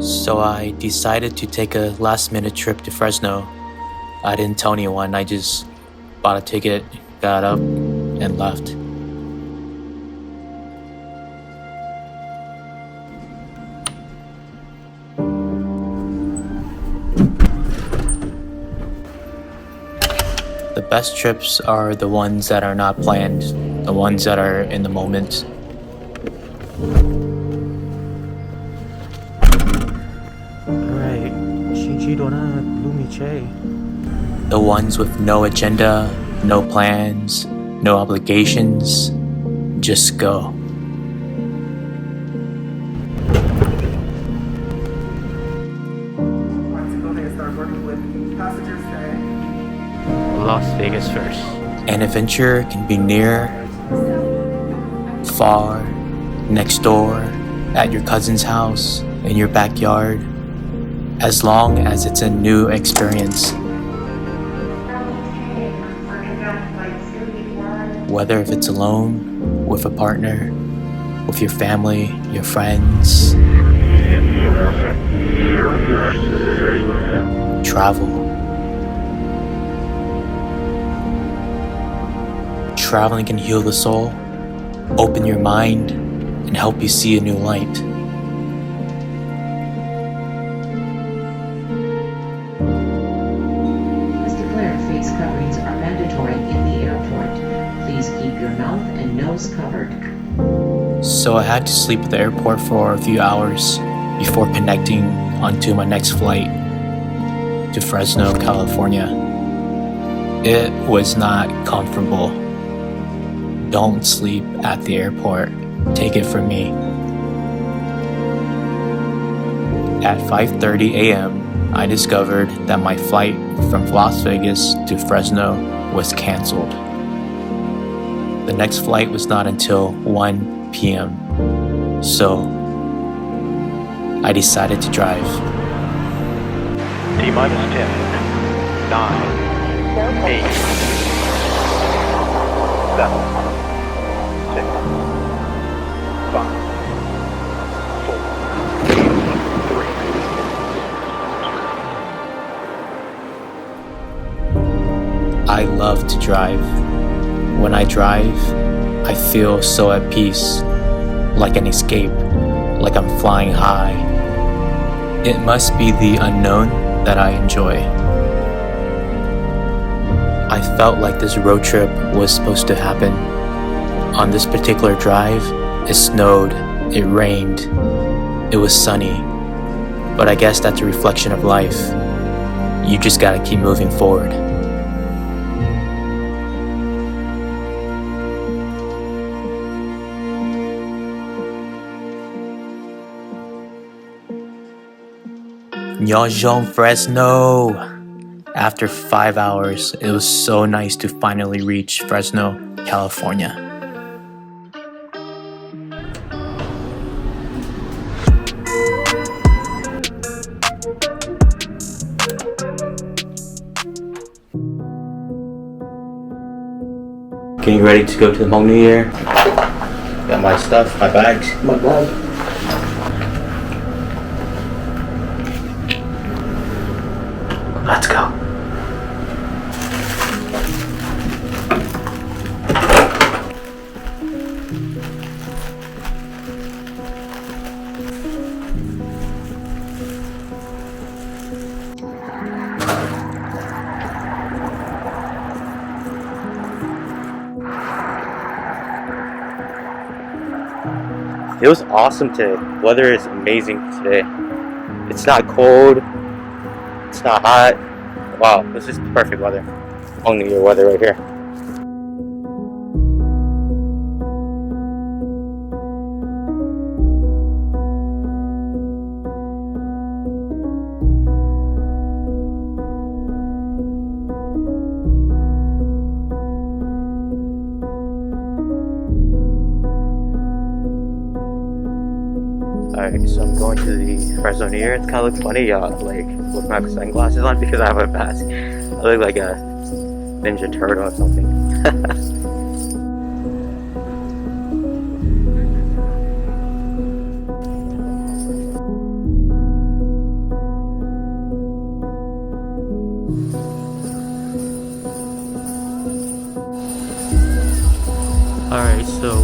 So I decided to take a last-minute trip to Fresno. I didn't tell anyone, I just bought a ticket, got up, and left. The best trips are the ones that are not planned, the ones that are in the moment. Alright, Chinchidona Lumiche. The ones with no agenda, no plans, no obligations. Just go. Las Vegas first. An adventure can be near, far, next door, at your cousin's house, in your backyard, as long as it's a new experience. Whether if it's alone, with a partner, with your family, your friends. Travel. Traveling can heal the soul, open your mind, and help you see a new light. As declared, face coverings are mandatory in the airport. Please keep your mouth and nose covered. So I had to sleep at the airport for a few hours before connecting onto my next flight to Fresno, California. It was not comfortable. Don't sleep at the airport. Take it from me. At 5:30 a.m., I discovered that my flight from Las Vegas to Fresno was canceled. The next flight was not until 1 p.m. So I decided to drive. T-minus 10, 9, 8, 7, 6, 5, 4, 3. I love to drive. When I drive, I feel so at peace, like an escape, like I'm flying high. It must be the unknown that I enjoy. I felt like this road trip was supposed to happen. On this particular drive, it snowed, it rained, it was sunny. But I guess that's a reflection of life. You just gotta keep moving forward. Nyojong Fresno! After 5 hours, it was so nice to finally reach Fresno, California. Getting ready to go to the Hmong New Year. Got my stuff, my bags. My bag. Let's go. It was awesome today. Weather is amazing today. It's not cold. It's not hot. Wow, this is perfect weather. Hmong New Year weather right here. Alright, so I'm going to the Fresno New Year. It kind of looks funny, like with my sunglasses on because I have a mask. I look like a Ninja Turtle or something.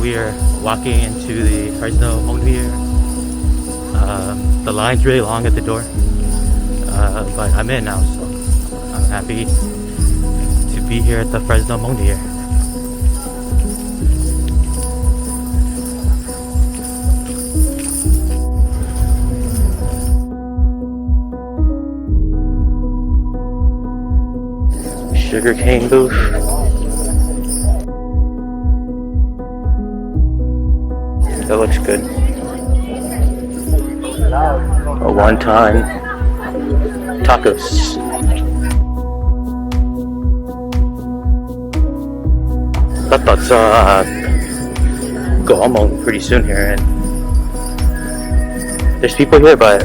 we are walking into the Fresno New Year. The line's really long at the door, but I'm in now, so I'm happy to be here at the Fresno New Year. Sugarcane booth. That looks good. A one-time tacos. I thought go home pretty soon here, and there's people here, but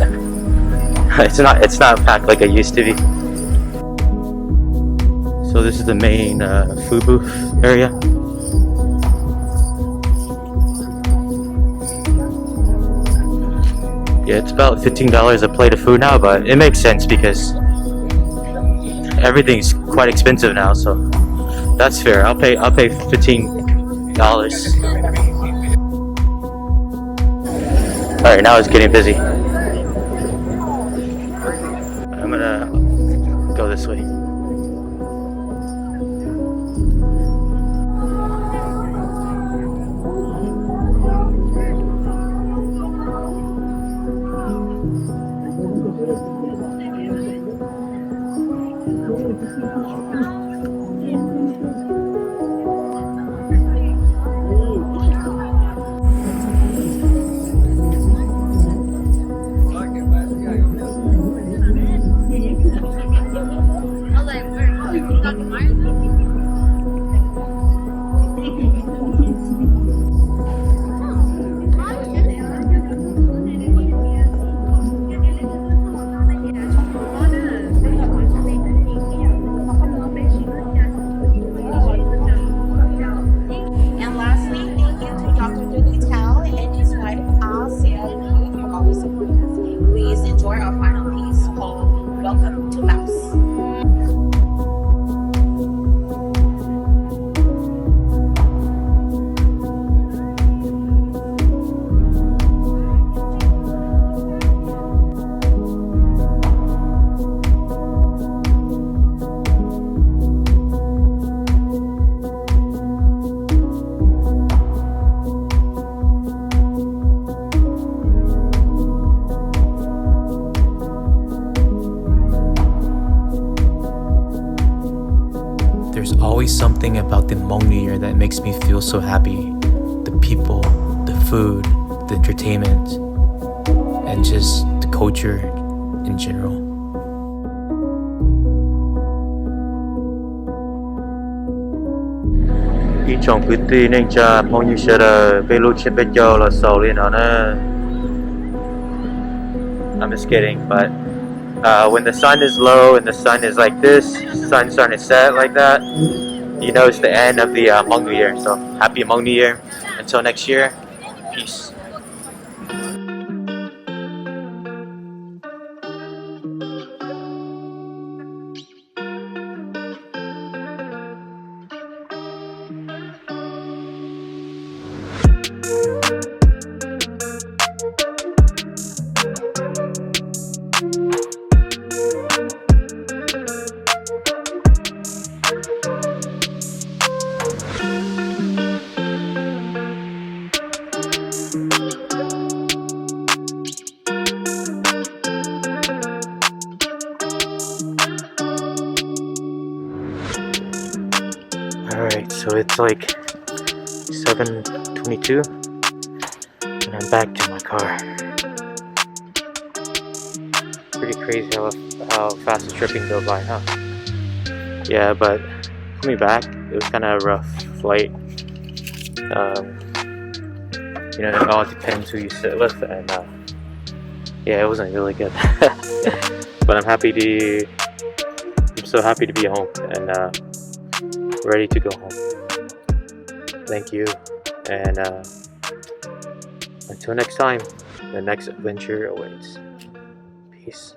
it's not packed like it used to be. So this is the main food booth area. Yeah, it's about $15 a plate of food now, but it makes sense because everything's quite expensive now, so that's fair. I'll pay $15. Alright, now it's getting busy. I'm gonna go this way. Please enjoy our final piece called Welcome to Laos. There's always something about the Hmong New Year that makes me feel so happy. The people, the food, the entertainment, and just the culture in general. Ý chồng quý tì nên cha mong như sẽ là về lúc trên bên châu là sầu lên nó nè. I'm just kidding, but when the sun is low and the sun is like this, sun's starting to set like that, you know it's the end of the Hmong New Year. So happy Hmong New Year. Until next year, peace. Alright, so it's like 7:22 and I'm back to my car. Pretty crazy how fast the trip can go by, huh? Yeah, but coming back, it was kind of a rough flight. You know, it all depends who you sit with, and yeah, it wasn't really good. But I'm so happy to be home and ready to go home. Thank you, and until next time, the next adventure awaits. Peace.